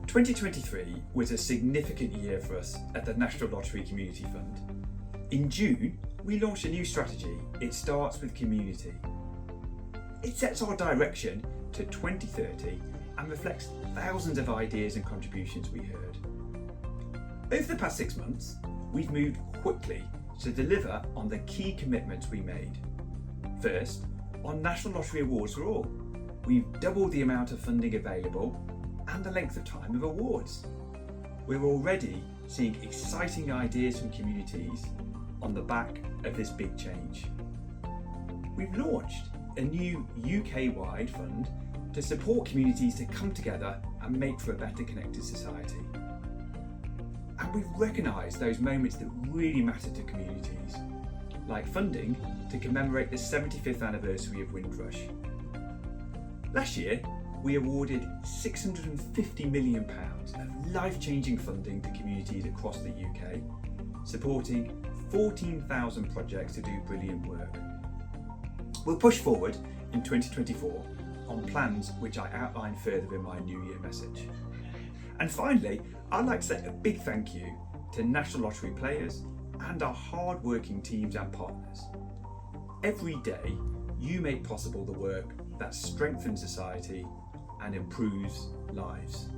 2023 was a significant year for us at the National Lottery Community Fund. In June, we launched a new strategy, It Starts with Community. It sets our direction to 2030 and reflects thousands of ideas and contributions we heard. Over the past 6 months, we've moved quickly to deliver on the key commitments we made. First, on National Lottery Awards for All, we've doubled the amount of funding available and the length of time of awards. We're already seeing exciting ideas from communities on the back of this big change. We've launched a new UK-wide fund to support communities to come together and make for a better connected society. And we've recognised those moments that really matter to communities, like funding to commemorate the 75th anniversary of Windrush. Last year, we awarded £650 million of life-changing funding to communities across the UK, supporting 14,000 projects to do brilliant work. We'll push forward in 2024 on plans which I outline further in my New Year message. And finally, I'd like to say a big thank you to National Lottery players and our hard-working teams and partners. Every day, you make possible the work that strengthens society and improves lives.